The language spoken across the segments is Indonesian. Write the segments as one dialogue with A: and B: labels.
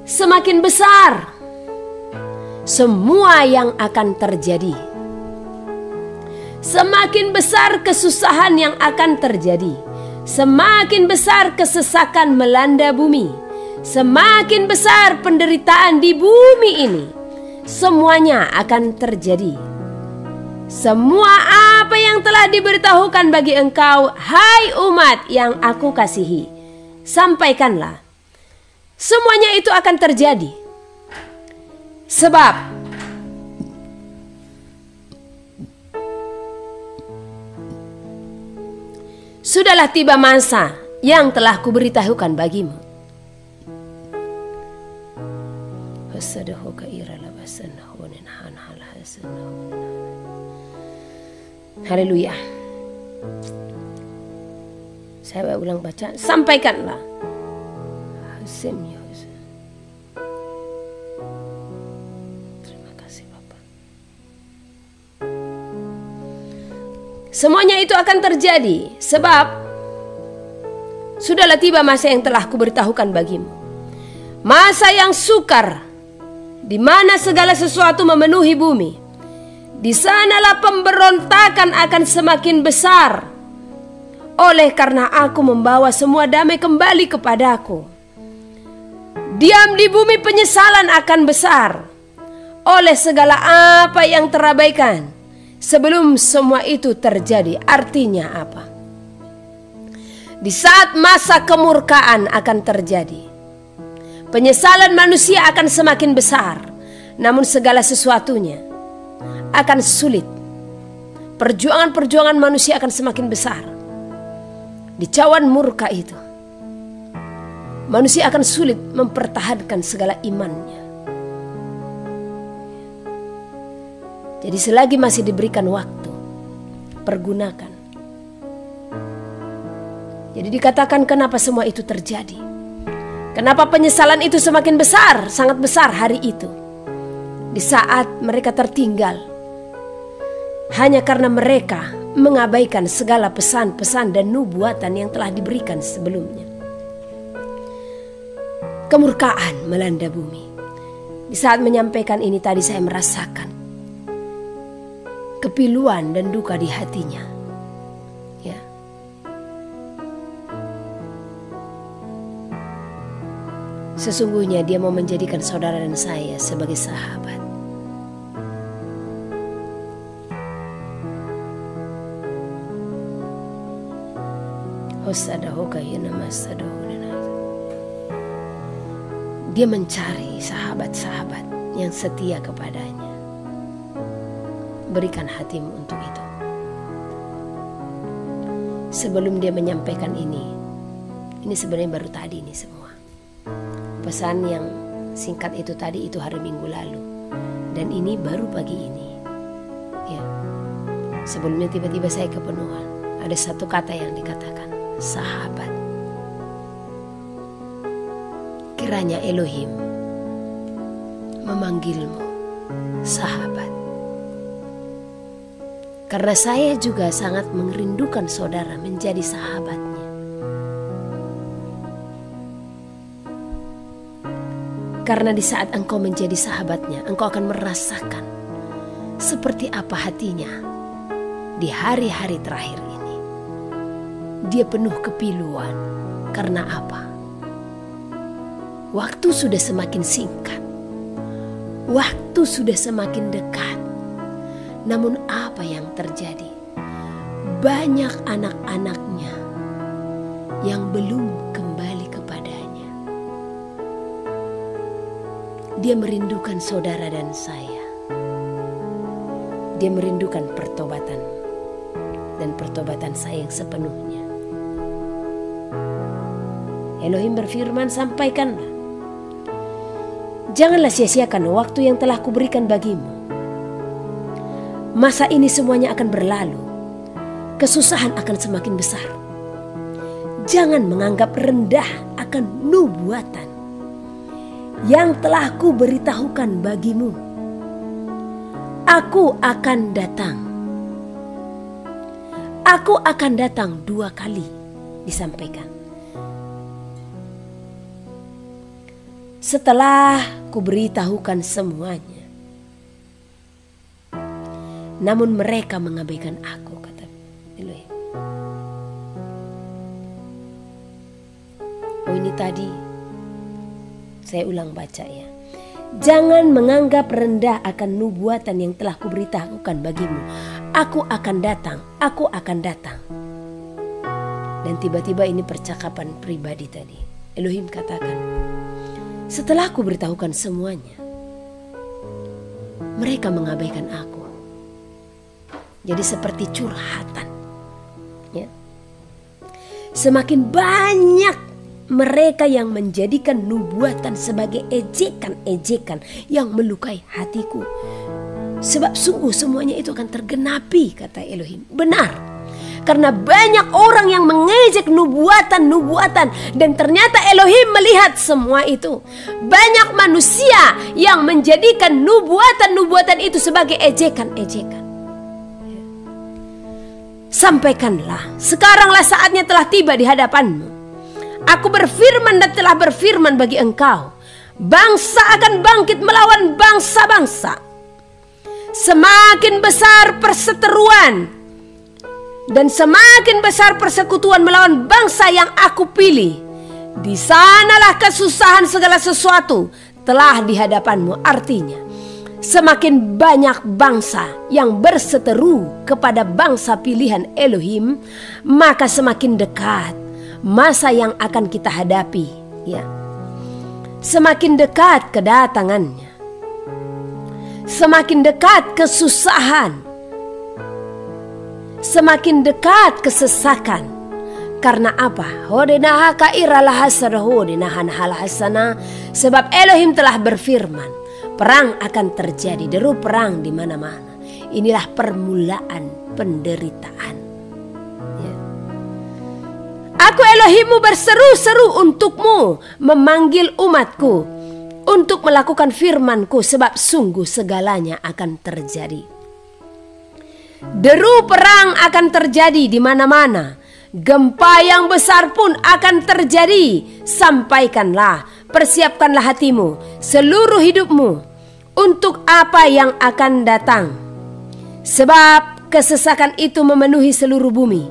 A: semakin besar semua yang akan terjadi. Semakin besar kesusahan yang akan terjadi. Semakin besar kesesakan melanda bumi. Semakin besar penderitaan di bumi ini. Semuanya akan terjadi. Semua apa yang telah diberitahukan bagi engkau, hai umat yang aku kasihi, sampaikanlah. Semuanya itu akan terjadi. Sebab sudahlah tiba masa yang telah kuberitahukan bagimu. Haleluya. Saya ulang baca, sampaikanlah. Terima kasih Bapak. Semuanya itu akan terjadi sebab sudahlah tiba masa yang telah kuberitahukan bagimu. Masa yang sukar, di mana segala sesuatu memenuhi bumi. Di sanalah pemberontakan akan semakin besar. Oleh karena aku membawa semua damai kembali kepadaku. Diam di bumi penyesalan akan besar oleh segala apa yang terabaikan sebelum semua itu terjadi. Artinya apa? Di saat masa kemurkaan akan terjadi, penyesalan manusia akan semakin besar, namun segala sesuatunya akan sulit. Perjuangan-perjuangan manusia akan semakin besar. Di cawan murka itu, manusia akan sulit mempertahankan segala imannya. Jadi selagi masih diberikan waktu, pergunakan. Jadi dikatakan kenapa semua itu terjadi. Kenapa penyesalan itu semakin besar, sangat besar hari itu. Di saat mereka tertinggal. Hanya karena mereka mengabaikan segala pesan-pesan dan nubuatan yang telah diberikan sebelumnya. Kemurkaan melanda bumi. Di saat menyampaikan ini tadi saya merasakan kepiluan dan duka di hatinya. Ya. Sesungguhnya dia mau menjadikan saudara dan saya sebagai sahabat. Dia mencari sahabat-sahabat yang setia kepadanya. Berikan hatimu untuk itu. Sebelum dia menyampaikan ini sebenarnya baru tadi ini semua. Pesan yang singkat itu tadi itu hari Minggu lalu. Dan ini baru pagi ini. Ya. Sebelumnya tiba-tiba saya kepenuhan. Ada satu kata yang dikatakan, sahabat. Kiranya Elohim memanggilmu sahabat. Karena saya juga sangat merindukan saudara menjadi sahabatnya. Karena di saat engkau menjadi sahabatnya, engkau akan merasakan seperti apa hatinya di hari-hari terakhir ini. Dia penuh kepiluan. Karena apa? Waktu sudah semakin singkat. Waktu sudah semakin dekat. Namun apa yang terjadi? Banyak anak-anaknya yang belum kembali kepadanya. Dia merindukan saudara dan saya. Dia merindukan pertobatan dan pertobatan saya yang sepenuhnya. Elohim berfirman, sampaikanlah. Janganlah sia-siakan waktu yang telah kuberikan bagimu. Masa ini semuanya akan berlalu. Kesusahan akan semakin besar. Jangan menganggap rendah akan nubuatan yang telah kuberitahukan bagimu. Aku akan datang. Aku akan datang 2 kali, disampaikan. setelah kuberitahukan semuanya. Namun mereka mengabaikan aku, kata Elohim. Oh, ini tadi saya ulang baca ya. Jangan menganggap rendah akan nubuatan yang telah kuberitahukan bagimu. Aku akan datang, aku akan datang. Dan tiba-tiba ini percakapan pribadi tadi. Elohim katakan, setelah kuberitahukan semuanya, mereka mengabaikan aku. Jadi seperti curhatan ya. Semakin banyak mereka yang menjadikan nubuatan sebagai ejekan-ejekan yang melukai hatiku. Sebab sungguh semuanya itu akan tergenapi, kata Elohim. Benar. Karena banyak orang yang mengejek nubuatan-nubuatan, dan ternyata Elohim melihat semua itu. Banyak manusia yang menjadikan nubuatan-nubuatan itu sebagai ejekan-ejekan. Sampaikanlah, sekaranglah saatnya telah tiba di hadapanmu. Aku berfirman dan telah berfirman bagi engkau, bangsa akan bangkit melawan bangsa-bangsa. Semakin besar perseteruan dan semakin besar persekutuan melawan bangsa yang aku pilih, di sanalah kesusahan segala sesuatu telah di hadapanmu. Artinya, semakin banyak bangsa yang berseteru kepada bangsa pilihan Elohim, maka semakin dekat masa yang akan kita hadapi, ya. Semakin dekat kedatangannya, semakin dekat kesusahan, semakin dekat kesesakan. Karena apa? Sebab Elohim telah berfirman, perang akan terjadi, deru perang di mana-mana. Inilah permulaan penderitaan. Ya. Aku Elohimmu berseru-seru untukmu, memanggil umatku untuk melakukan firmanku, sebab sungguh segalanya akan terjadi. Deru perang akan terjadi di mana-mana. Gempa yang besar pun akan terjadi. Sampaikanlah, persiapkanlah hatimu, seluruh hidupmu untuk apa yang akan datang. Sebab kesesakan itu memenuhi seluruh bumi.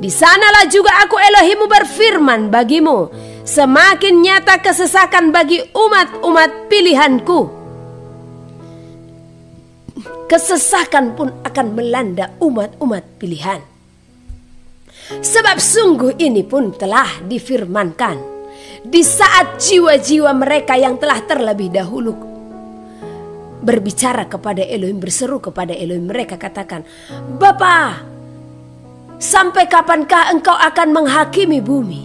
A: Di sanalah juga aku Elohimmu berfirman bagimu, semakin nyata kesesakan bagi umat-umat pilihanku. Kesesakan pun akan melanda umat-umat pilihan. Sebab sungguh ini pun telah difirmankan di saat jiwa-jiwa mereka yang telah terlebih dahulu berbicara kepada Elohim, berseru kepada Elohim. Mereka katakan, Bapa, sampai kapankah engkau akan menghakimi bumi?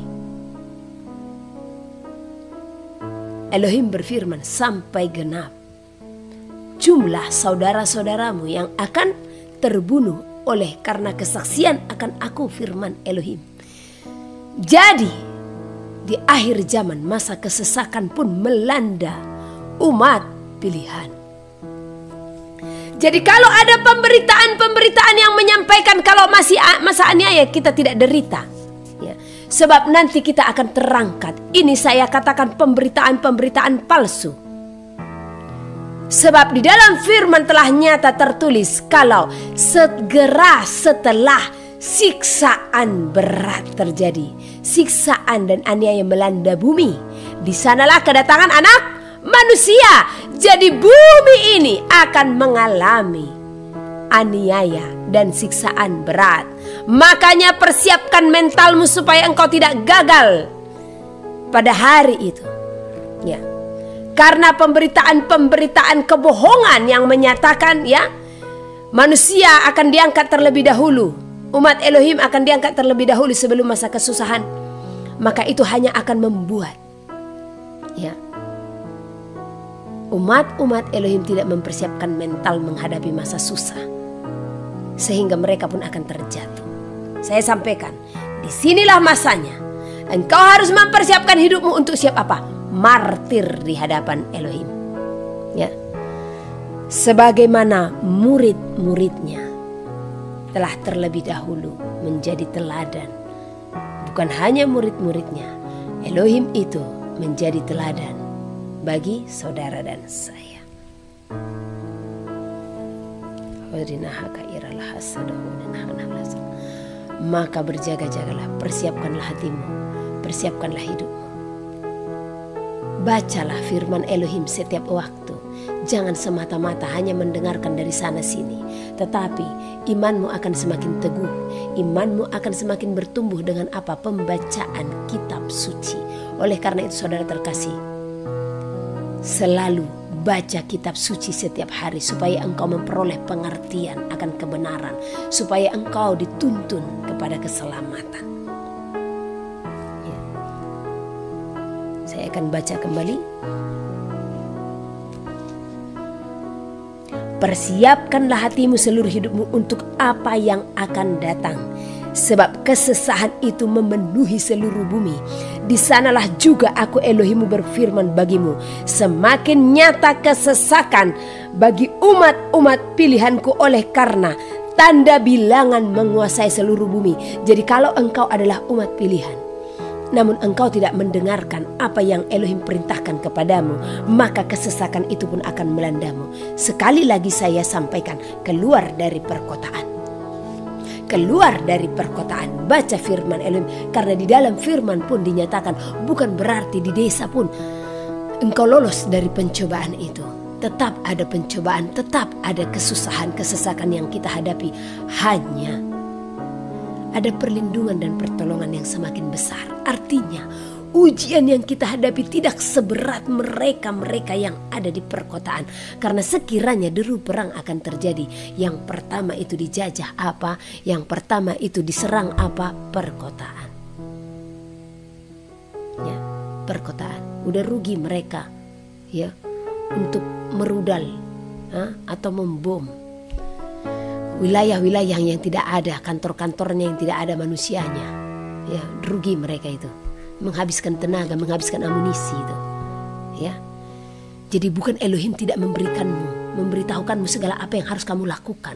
A: Elohim berfirman, sampai genap jumlah saudara-saudaramu yang akan terbunuh oleh karena kesaksian akan aku, firman Elohim. Jadi di akhir zaman masa kesesakan pun melanda umat pilihan. Jadi kalau ada pemberitaan-pemberitaan yang menyampaikan kalau masih masa aniaya, kita tidak derita ya. Sebab nanti kita akan terangkat. Ini saya katakan pemberitaan-pemberitaan palsu. Sebab di dalam firman telah nyata tertulis kalau segera setelah siksaan berat terjadi, siksaan dan aniaya melanda bumi, di sanalah kedatangan anak manusia. Jadi bumi ini akan mengalami aniaya dan siksaan berat. Makanya persiapkan mentalmu supaya engkau tidak gagal pada hari itu. Ya. Karena pemberitaan-pemberitaan kebohongan yang menyatakan ya, manusia akan diangkat terlebih dahulu, umat Elohim akan diangkat terlebih dahulu sebelum masa kesusahan, maka itu hanya akan membuat ya, umat-umat Elohim tidak mempersiapkan mental menghadapi masa susah, sehingga mereka pun akan terjatuh. Saya sampaikan, disinilah masanya. Engkau harus mempersiapkan hidupmu untuk siap apa? Martir di hadapan Elohim. Ya. Sebagaimana murid-muridnya telah terlebih dahulu menjadi teladan. Bukan hanya murid-muridnya, Elohim itu menjadi teladan bagi saudara dan saya. Maka berjaga-jagalah, persiapkanlah hatimu, persiapkanlah hidupmu. Bacalah firman Elohim setiap waktu. Jangan semata-mata hanya mendengarkan dari sana sini, tetapi imanmu akan semakin teguh, imanmu akan semakin bertumbuh dengan apa? Pembacaan kitab suci. Oleh karena itu saudara terkasih, selalu baca kitab suci setiap hari supaya engkau memperoleh pengertian akan kebenaran, supaya engkau dituntun kepada keselamatan. Ya. Saya akan baca kembali. Persiapkanlah hatimu seluruh hidupmu untuk apa yang akan datang, sebab kesesahan itu memenuhi seluruh bumi. Di sanalah juga aku Elohimmu berfirman bagimu, semakin nyata kesesakan bagi umat-umat pilihanku oleh karena tanda bilangan menguasai seluruh bumi. Jadi kalau engkau adalah umat pilihan, namun engkau tidak mendengarkan apa yang Elohim perintahkan kepadamu, maka kesesakan itu pun akan melandamu. Sekali lagi saya sampaikan, keluar dari perkotaan. Keluar dari perkotaan, baca firman Elohim, karena di dalam firman pun dinyatakan bukan berarti di desa pun engkau lolos dari pencobaan itu. Tetap ada pencobaan, tetap ada kesusahan, kesesakan yang kita hadapi. Hanya ada perlindungan dan pertolongan yang semakin besar. Artinya ujian yang kita hadapi tidak seberat mereka-mereka yang ada di perkotaan. Karena sekiranya deru perang akan terjadi, yang pertama itu dijajah apa? Yang pertama itu diserang apa? Perkotaan. Ya, perkotaan. Udah rugi mereka ya untuk merudal atau membom wilayah-wilayah yang tidak ada, kantor-kantornya yang tidak ada manusianya. Ya, rugi mereka itu. Menghabiskan tenaga, menghabiskan amunisi itu. Ya. Jadi bukan Elohim tidak memberikanmu, memberitahukanmu segala apa yang harus kamu lakukan,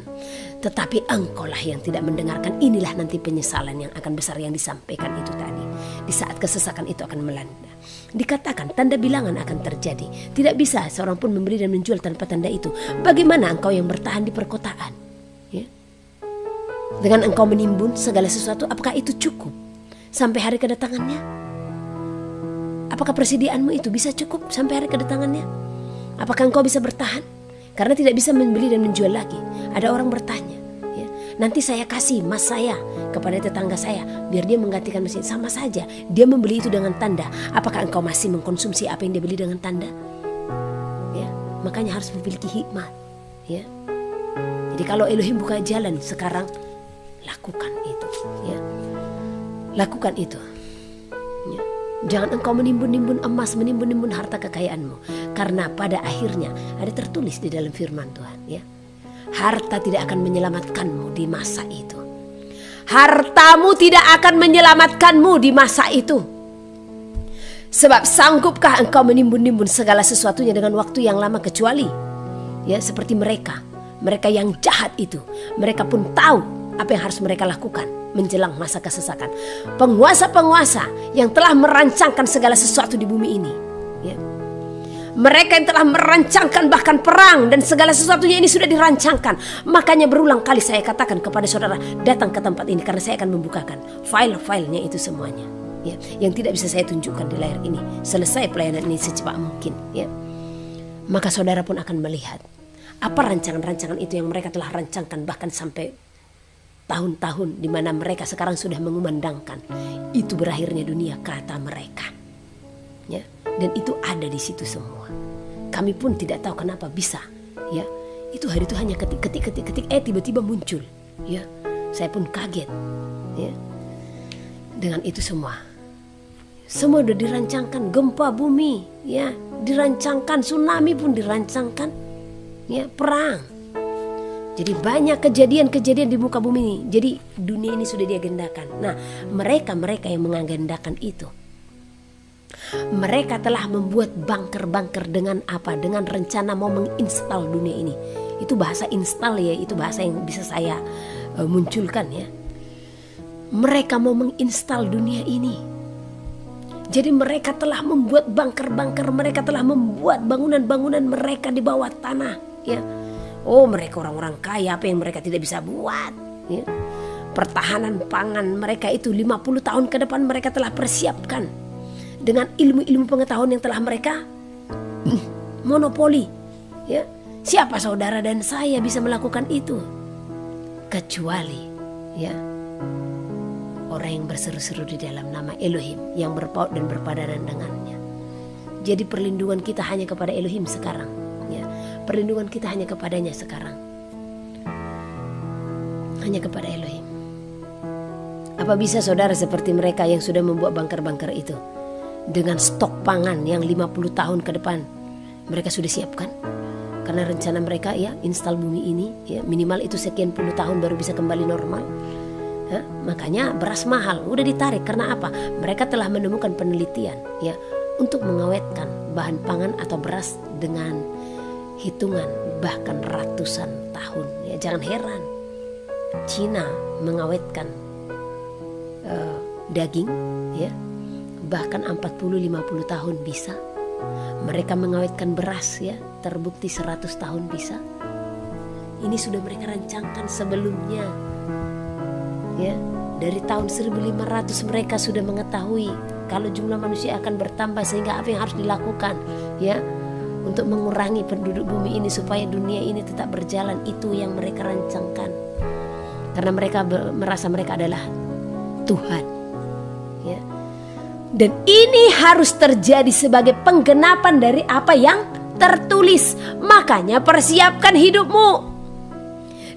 A: tetapi engkaulah yang tidak mendengarkan. Inilah nanti penyesalan yang akan besar yang disampaikan itu tadi. Di saat kesesakan itu akan melanda. Dikatakan tanda bilangan akan terjadi. Tidak bisa seorang pun memberi dan menjual tanpa tanda itu. Bagaimana engkau yang bertahan di perkotaan? Ya. Dengan engkau menimbun segala sesuatu, apakah itu cukup sampai hari kedatangannya? Apakah persediaanmu itu bisa cukup sampai hari kedatangannya? Apakah engkau bisa bertahan? Karena tidak bisa membeli dan menjual lagi. Ada orang bertanya, ya, nanti saya kasih emas saya kepada tetangga saya biar dia menggantikan mesin. Sama saja, dia membeli itu dengan tanda. Apakah engkau masih mengkonsumsi apa yang dia beli dengan tanda? Ya, makanya harus memiliki hikmat. Ya. Jadi kalau Elohim buka jalan sekarang, lakukan itu. Ya. Lakukan itu. Ya. Jangan engkau menimbun-nimbun emas, menimbun-nimbun harta kekayaanmu. Karena pada akhirnya ada tertulis di dalam firman Tuhan. Ya. Harta tidak akan menyelamatkanmu di masa itu. Hartamu tidak akan menyelamatkanmu di masa itu. Sebab sanggupkah engkau menimbun-nimbun segala sesuatunya dengan waktu yang lama, kecuali ya seperti mereka yang jahat itu. Mereka pun tahu apa yang harus mereka lakukan menjelang masa kesesakan. Penguasa-penguasa yang telah merancangkan segala sesuatu di bumi ini, ya. Mereka yang telah merancangkan bahkan perang dan segala sesuatunya ini sudah dirancangkan. Makanya berulang kali saya katakan kepada saudara, datang ke tempat ini karena saya akan membukakan file-filenya itu semuanya, ya, yang tidak bisa saya tunjukkan di layar ini. Selesai pelayanan ini secepat mungkin, ya. Maka saudara pun akan melihat apa rancangan-rancangan itu yang mereka telah rancangkan bahkan sampai tahun-tahun di mana mereka sekarang sudah mengumandangkan itu berakhirnya dunia, kata mereka. Ya, dan itu ada di situ semua. Kami pun tidak tahu kenapa bisa, ya. Itu hari itu hanya ketik tiba-tiba muncul, ya. Saya pun kaget, ya. Dengan itu semua sudah dirancangkan, gempa bumi, ya, dirancangkan, tsunami pun dirancangkan, ya, perang. Jadi banyak kejadian-kejadian di muka bumi ini. Jadi dunia ini sudah diagendakan. Nah, mereka yang mengagendakan itu, mereka telah membuat bunker-bunker dengan apa? Dengan rencana mau menginstal dunia ini. Itu bahasa install, ya, itu bahasa yang bisa saya munculkan, ya. Mereka mau menginstal dunia ini. Jadi mereka telah membuat bunker-bunker, mereka telah membuat bangunan-bangunan mereka di bawah tanah. Ya, oh mereka orang-orang kaya, apa yang mereka tidak bisa buat? Ya. Pertahanan pangan mereka itu 50 tahun ke depan mereka telah persiapkan dengan ilmu-ilmu pengetahuan yang telah mereka monopoli. Ya, siapa saudara dan saya bisa melakukan itu? Kecuali ya orang yang berseru-seru di dalam nama Elohim, yang berpaut dan berpadanan dengannya. Jadi perlindungan kita hanya kepada Elohim sekarang. Ya, perlindungan kita hanya kepadanya sekarang. Hanya kepada Elohim. Apa bisa saudara seperti mereka yang sudah membuat bunker-bunker itu? Dengan stok pangan yang 50 tahun ke depan mereka sudah siapkan. Karena rencana mereka ya install bumi ini ya, minimal itu sekian puluh tahun baru bisa kembali normal. Ya, makanya beras mahal, udah ditarik. Karena apa? Mereka telah menemukan penelitian ya untuk mengawetkan bahan pangan atau beras dengan hitungan bahkan ratusan tahun. Ya, jangan heran Cina mengawetkan daging ya bahkan 40-50 tahun bisa. Mereka mengawetkan beras ya terbukti 100 tahun bisa. Ini sudah mereka rancangkan sebelumnya. Ya, dari tahun 1500 mereka sudah mengetahui kalau jumlah manusia akan bertambah, sehingga apa yang harus dilakukan ya untuk mengurangi penduduk bumi ini supaya dunia ini tetap berjalan. Itu yang mereka rancangkan. Karena mereka merasa mereka adalah Tuhan. Ya. Dan ini harus terjadi sebagai penggenapan dari apa yang tertulis. Makanya persiapkan hidupmu.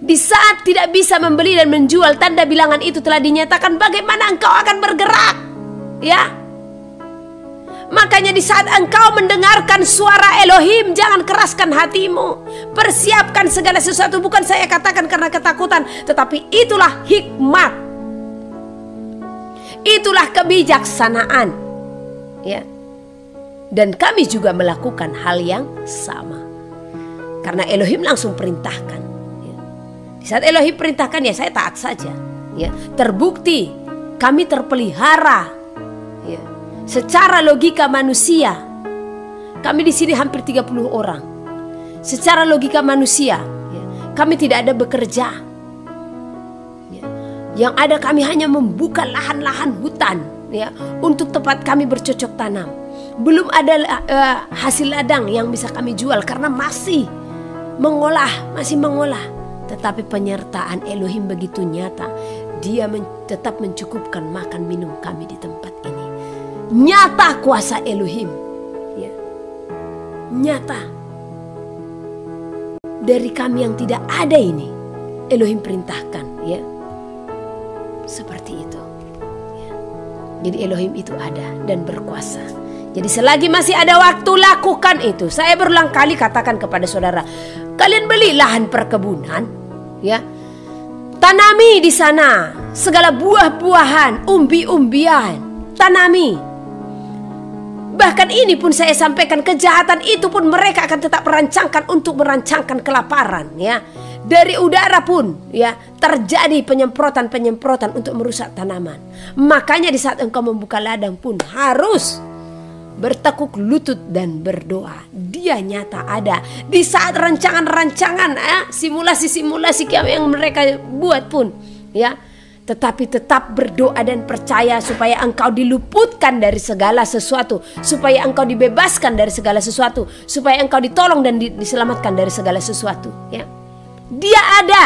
A: Di saat tidak bisa membeli dan menjual, tanda bilangan itu telah dinyatakan, bagaimana engkau akan bergerak? Ya. Makanya di saat engkau mendengarkan suara Elohim, jangan keraskan hatimu. Persiapkan segala sesuatu. Bukan saya katakan karena ketakutan, tetapi itulah hikmat. Itulah kebijaksanaan. Ya. Dan kami juga melakukan hal yang sama. Karena Elohim langsung perintahkan. Ya. Di saat Elohim perintahkan ya saya taat saja. Ya. Terbukti kami terpelihara. Ya. Secara logika manusia, kami di sini hampir 30 orang. Secara logika manusia, ya, kami tidak ada bekerja. Ya. Yang ada kami hanya membuka lahan-lahan hutan ya, untuk tempat kami bercocok tanam. Belum ada hasil ladang yang bisa kami jual karena masih mengolah. Tetapi penyertaan Elohim begitu nyata. Dia tetap mencukupkan makan minum kami di tempat ini. Nyata kuasa Elohim ya. Nyata. Dari kami yang tidak ada ini Elohim perintahkan ya. Seperti itu ya. Jadi Elohim itu ada dan berkuasa. Jadi selagi masih ada waktu, lakukan itu. Saya berulang kali katakan kepada saudara, kalian beli lahan perkebunan ya. Tanami di sana segala buah-buahan, umbi-umbian, tanami. Bahkan ini pun saya sampaikan, kejahatan itu pun mereka akan tetap merancangkan untuk merancangkan kelaparan ya. Dari udara pun ya terjadi penyemprotan untuk merusak tanaman. Makanya di saat engkau membuka ladang pun harus bertekuk lutut dan berdoa. Dia nyata ada. Di saat rancangan-rancangan simulasi-simulasi yang mereka buat pun ya, tetapi tetap berdoa dan percaya supaya engkau diluputkan dari segala sesuatu, supaya engkau dibebaskan dari segala sesuatu, supaya engkau ditolong dan diselamatkan dari segala sesuatu ya. Dia ada.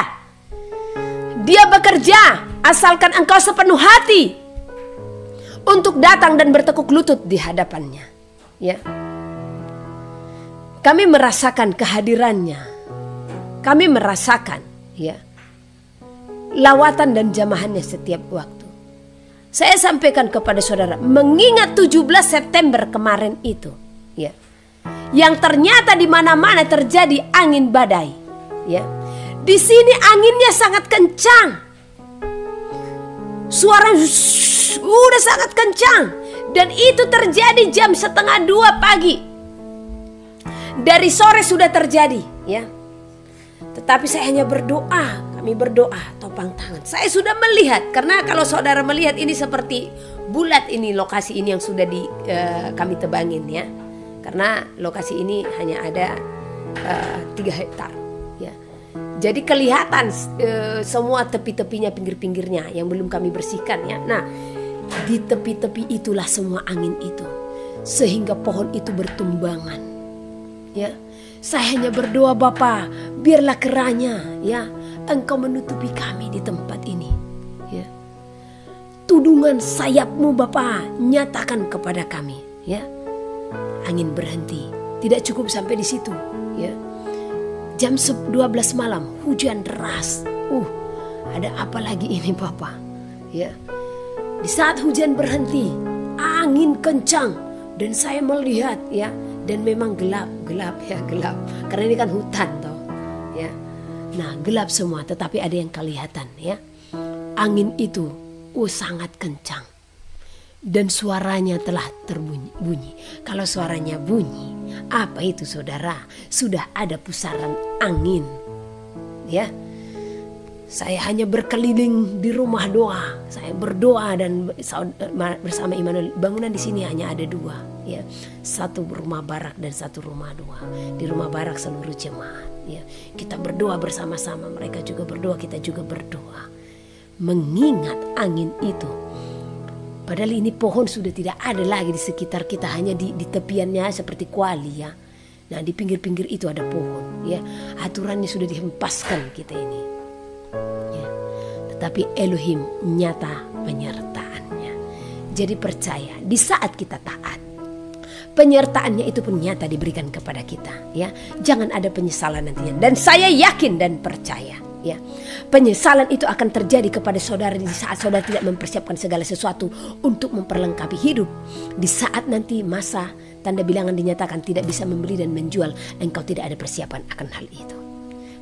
A: Dia bekerja asalkan engkau sepenuh hati untuk datang dan bertekuk lutut di hadapannya ya. Kami merasakan kehadirannya. Kami merasakan ya lawatan dan jamahannya setiap waktu. Saya sampaikan kepada saudara, mengingat 17 September kemarin itu ya, yang ternyata di mana-mana terjadi angin badai ya. Di sini anginnya sangat kencang. Suara udah sangat kencang. Dan itu terjadi jam 1:30 pagi. Dari sore sudah terjadi ya. Tetapi saya hanya berdoa. Kami kami berdoa topang tangan. Saya sudah melihat, karena kalau saudara melihat ini seperti bulat ini lokasi ini yang sudah kami tebangin ya. Karena lokasi ini hanya ada 3 hektar ya. Jadi kelihatan semua tepi-tepinya, pinggir-pinggirnya yang belum kami bersihkan ya. Nah, di tepi-tepi itulah semua angin itu, sehingga pohon itu bertumbangan ya. Saya hanya berdoa, Bapa, biarlah kiranya ya Engkau menutupi kami di tempat ini ya. Tudungan sayapmu Bapa, nyatakan kepada kami ya. Angin berhenti. Tidak cukup sampai di situ ya. Jam 12 malam hujan deras. Ada apa lagi ini Bapa ya. Di saat hujan berhenti, angin kencang dan saya melihat ya. Dan memang gelap ya, gelap. Karena ini kan hutan toh, ya. Nah, gelap semua, tetapi ada yang kelihatan ya. Angin itu sangat kencang. Dan suaranya telah terbunyi. Kalau suaranya bunyi, apa itu saudara? Sudah ada pusaran angin. Ya. Saya hanya berkeliling di rumah doa. Saya berdoa dan bersama Immanuel. Bangunan di sini hanya ada 2, ya. 1 rumah barak dan 1 rumah 2. Di rumah barak seluruh jemaat, ya. Kita berdoa bersama-sama. Mereka juga berdoa, kita juga berdoa. Mengingat angin itu. Padahal ini pohon sudah tidak ada lagi di sekitar kita, hanya di tepiannya seperti kuali, ya. Nah, di pinggir-pinggir itu ada pohon, ya. Aturannya sudah dihempaskan kita ini. Tapi Elohim nyata penyertaannya. Jadi percaya di saat kita taat, penyertaannya itu pun nyata diberikan kepada kita ya. Jangan ada penyesalan nantinya. Dan saya yakin dan percaya ya, penyesalan itu akan terjadi kepada saudara di saat saudara tidak mempersiapkan segala sesuatu untuk memperlengkapi hidup. Di saat nanti masa tanda bilangan dinyatakan tidak bisa membeli dan menjual, engkau tidak ada persiapan akan hal itu.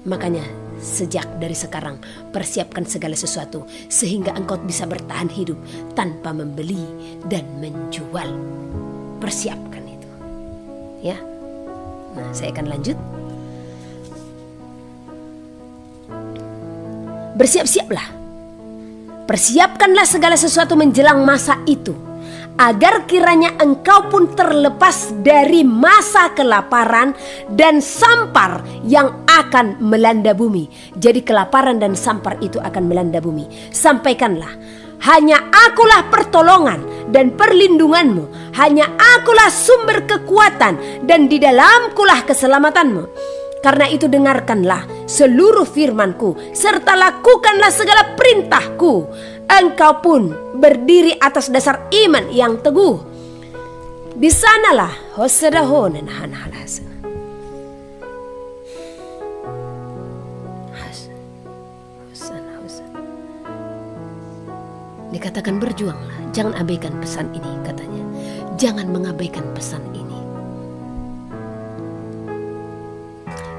A: Makanya sejak dari sekarang persiapkan segala sesuatu sehingga engkau bisa bertahan hidup tanpa membeli dan menjual. Persiapkan itu ya. Nah, saya akan lanjut. Bersiap-siaplah, persiapkanlah segala sesuatu menjelang masa itu, agar kiranya engkau pun terlepas dari masa kelaparan dan sampar yang akan melanda bumi. Jadi kelaparan dan sampar itu akan melanda bumi. Sampaikanlah, hanya akulah pertolongan dan perlindunganmu, hanya akulah sumber kekuatan dan di dalamkulah keselamatanmu. Karena itu dengarkanlah seluruh firmanku, serta lakukanlah segala perintahku. Engkau pun berdiri atas dasar iman yang teguh. Di sanalah hosadahonen hanhalasan. Dikatakan berjuanglah, jangan abaikan pesan ini katanya. Jangan mengabaikan pesan ini.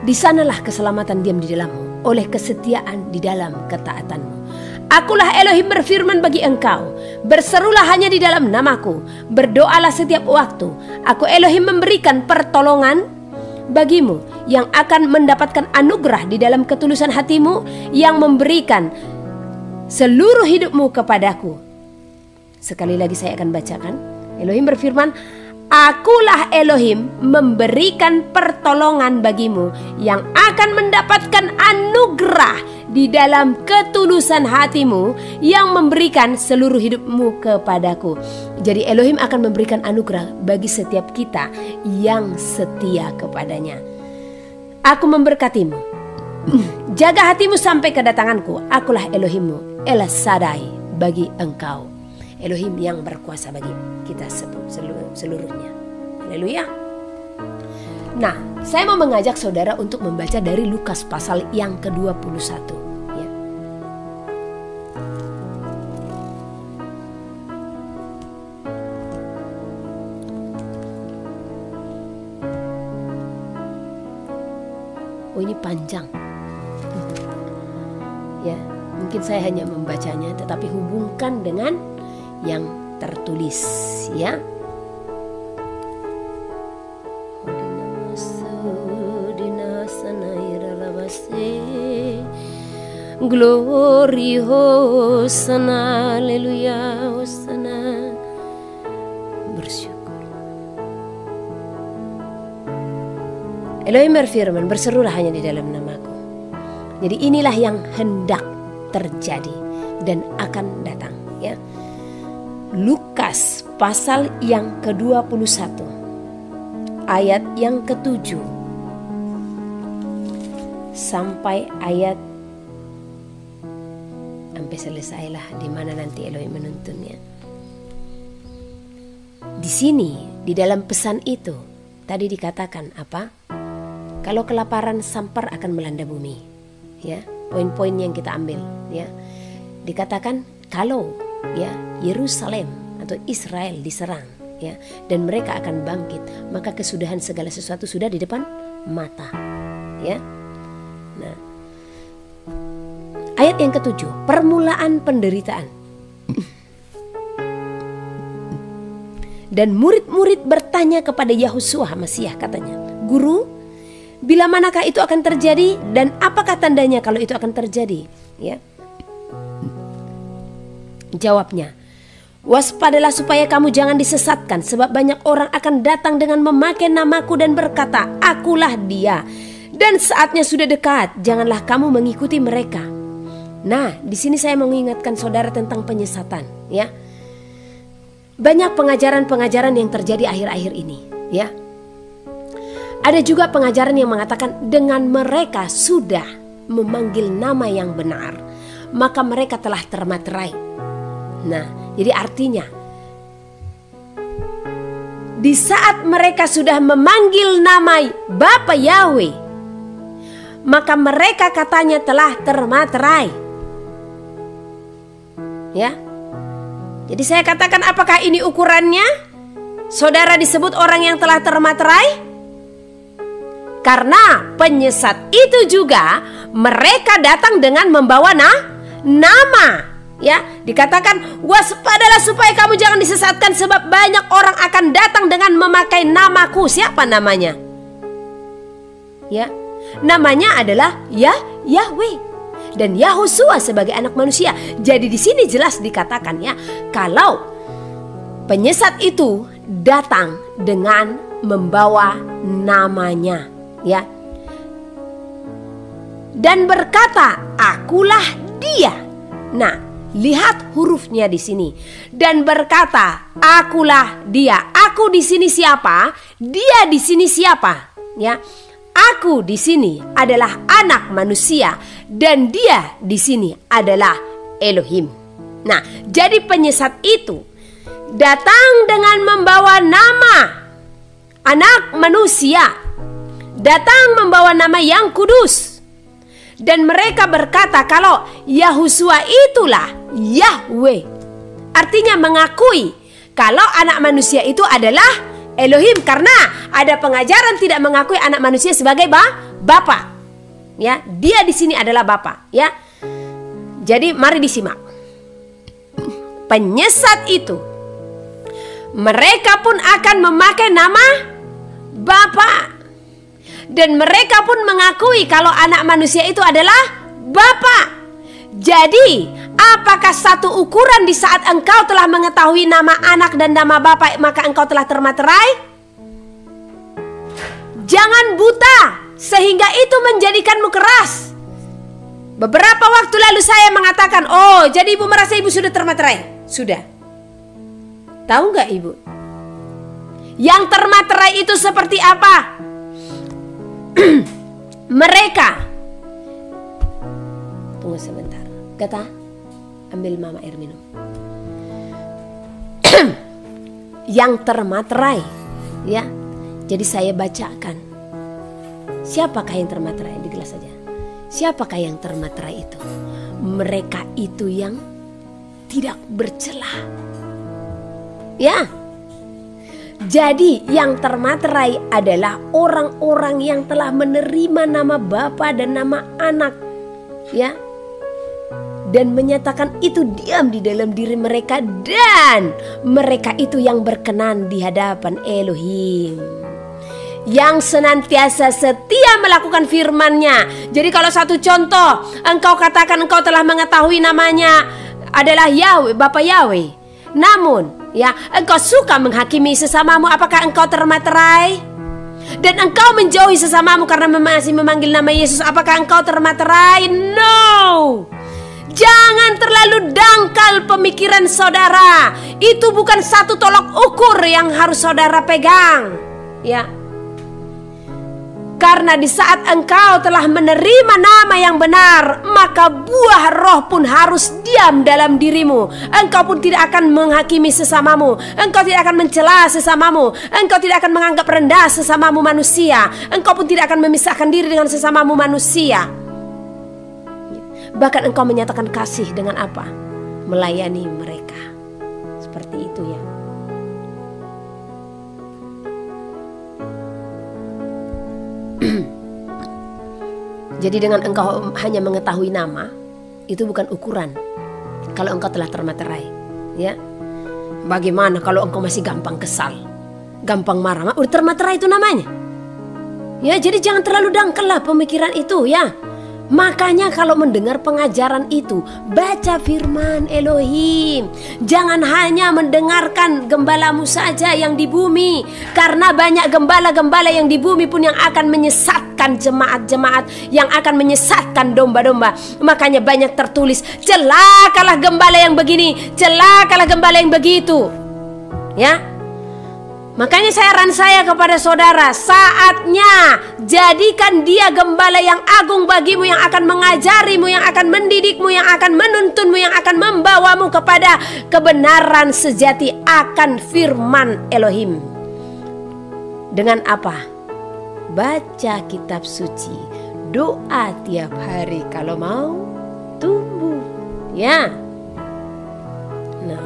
A: Di sanalah keselamatan diam di dalammu, oleh kesetiaan di dalam ketaatanmu. Akulah Elohim berfirman bagi engkau, berserulah hanya di dalam namaku, berdoalah setiap waktu. Aku Elohim memberikan pertolongan bagimu, yang akan mendapatkan anugerah di dalam ketulusan hatimu, yang memberikan seluruh hidupmu kepadaku. Sekali lagi saya akan bacakan. Elohim berfirman, akulah Elohim memberikan pertolongan bagimu, yang akan mendapatkan anugerah di dalam ketulusan hatimu, yang memberikan seluruh hidupmu kepadaku. Jadi Elohim akan memberikan anugerah bagi setiap kita yang setia kepadanya. Aku memberkatimu. Jaga hatimu sampai kedatanganku. Akulah Elohimmu, El Shaddai bagi engkau. Elohim yang berkuasa bagi kita seluruhnya. Haleluya. Nah, saya mau mengajak saudara untuk membaca dari Lukas pasal yang ke-21 ya. Oh, ini panjang. Ya, mungkin saya hanya membacanya, tetapi hubungkan dengan yang tertulis ya. Glory, Hosana, haleluya, Hosana. Bersyukur. Elohim berfirman, berserulah hanya di dalam namaku. Jadi inilah yang hendak terjadi dan akan datang, ya. Lukas pasal yang ke-21 ayat yang ke-7 sampai ayat sampai selesailah di mana nanti Elohim menuntunnya. Di sini di dalam pesan itu tadi dikatakan apa? Kalau kelaparan sampar akan melanda bumi, ya. Poin-poin yang kita ambil, ya. Dikatakan kalau, ya, Yerusalem atau Israel diserang, ya, dan mereka akan bangkit, maka kesudahan segala sesuatu sudah di depan mata, ya. Nah, ayat yang ke-7, permulaan penderitaan. Dan murid-murid bertanya kepada Yahusua Masiah, katanya, Guru, bila manakah itu akan terjadi dan apakah tandanya kalau itu akan terjadi? Ya. Jawabnya, waspadalah supaya kamu jangan disesatkan, sebab banyak orang akan datang dengan memakai namaku dan berkata, akulah dia. Dan saatnya sudah dekat, janganlah kamu mengikuti mereka. Nah, di sini saya mau mengingatkan saudara tentang penyesatan, ya. Banyak pengajaran-pengajaran yang terjadi akhir-akhir ini, ya. Ada juga pengajaran yang mengatakan dengan mereka sudah memanggil nama yang benar, maka mereka telah termaterai. Nah, jadi artinya di saat mereka sudah memanggil nama Bapa Yahweh, maka mereka katanya telah termaterai. Ya. Jadi saya katakan, apakah ini ukurannya? Saudara disebut orang yang telah termaterai? Karena penyesat itu juga mereka datang dengan membawa nama. Ya, dikatakan waspadalah supaya kamu jangan disesatkan, sebab banyak orang akan datang dengan memakai namaku. Siapa namanya? Ya, namanya adalah Yahweh dan Yahusua sebagai anak manusia. Jadi di sini jelas dikatakan, ya, kalau penyesat itu datang dengan membawa namanya, ya, dan berkata, akulah dia. Nah, lihat hurufnya di sini. Dan berkata, akulah dia. Aku di sini siapa? Dia di sini siapa? Ya, aku di sini adalah anak manusia dan dia di sini adalah Elohim. Nah, jadi penyesat itu datang dengan membawa nama anak manusia, datang membawa nama yang kudus. Dan mereka berkata kalau Yahusua itulah Yahweh. Artinya mengakui kalau anak manusia itu adalah Elohim, karena ada pengajaran tidak mengakui anak manusia sebagai bapa. Ya, dia di sini adalah bapa, ya. Jadi mari disimak. Penyesat itu mereka pun akan memakai nama bapa. Dan mereka pun mengakui kalau anak manusia itu adalah Bapa. Jadi, apakah satu ukuran di saat engkau telah mengetahui nama anak dan nama Bapa, maka engkau telah termaterai? Jangan buta sehingga itu menjadikanmu keras. Beberapa waktu lalu saya mengatakan, oh, jadi ibu merasa ibu sudah termaterai? Sudah. Tahu nggak ibu? Yang termaterai itu seperti apa? Mereka, tunggu sebentar, kata, ambil mama air minum. Yang termaterai, ya. Jadi saya bacakan. Siapakah yang termaterai? Di gelas saja. Siapakah yang termaterai itu? Mereka itu yang tidak bercela. Ya. Jadi yang termaterai adalah orang-orang yang telah menerima nama Bapa dan nama Anak, ya, dan menyatakan itu diam di dalam diri mereka, dan mereka itu yang berkenan di hadapan Elohim. yang senantiasa setia melakukan firman-Nya. Jadi kalau satu contoh, engkau katakan engkau telah mengetahui namanya adalah Yahweh, Bapa Yahweh. Namun, ya, engkau suka menghakimi sesamamu, apakah engkau termaterai? Dan engkau menjauhi sesamamu karena masih memanggil nama Yesus, apakah engkau termaterai? No. Jangan terlalu dangkal pemikiran saudara. Itu bukan satu tolok ukur yang harus saudara pegang, ya. Karena di saat engkau telah menerima nama yang benar, maka buah roh pun harus diam dalam dirimu. Engkau pun tidak akan menghakimi sesamamu. Engkau tidak akan mencela sesamamu. Engkau tidak akan menganggap rendah sesamamu manusia. Engkau pun tidak akan memisahkan diri dengan sesamamu manusia. Bahkan engkau menyatakan kasih dengan apa? Melayani mereka. Seperti itu, ya. Jadi dengan engkau hanya mengetahui nama, itu bukan ukuran kalau engkau telah termaterai, ya. Bagaimana kalau engkau masih gampang kesal, gampang marah? Udah termaterai itu namanya. Ya, jadi jangan terlalu dangkal lah pemikiran itu, ya. Makanya kalau mendengar pengajaran itu, baca firman Elohim. Jangan hanya mendengarkan gembalamu saja yang di bumi, karena banyak gembala-gembala yang di bumi pun yang akan menyesatkan jemaat-jemaat, yang akan menyesatkan domba-domba. Makanya banyak tertulis, celakalah gembala yang begini, celakalah gembala yang begitu, ya. Makanya saran saya kepada saudara, saatnya jadikan dia gembala yang agung bagimu, yang akan mengajarimu, yang akan mendidikmu, yang akan menuntunmu, yang akan membawamu kepada kebenaran sejati akan firman Elohim. Dengan apa? Baca kitab suci, doa tiap hari kalau mau tumbuh, ya. Nah,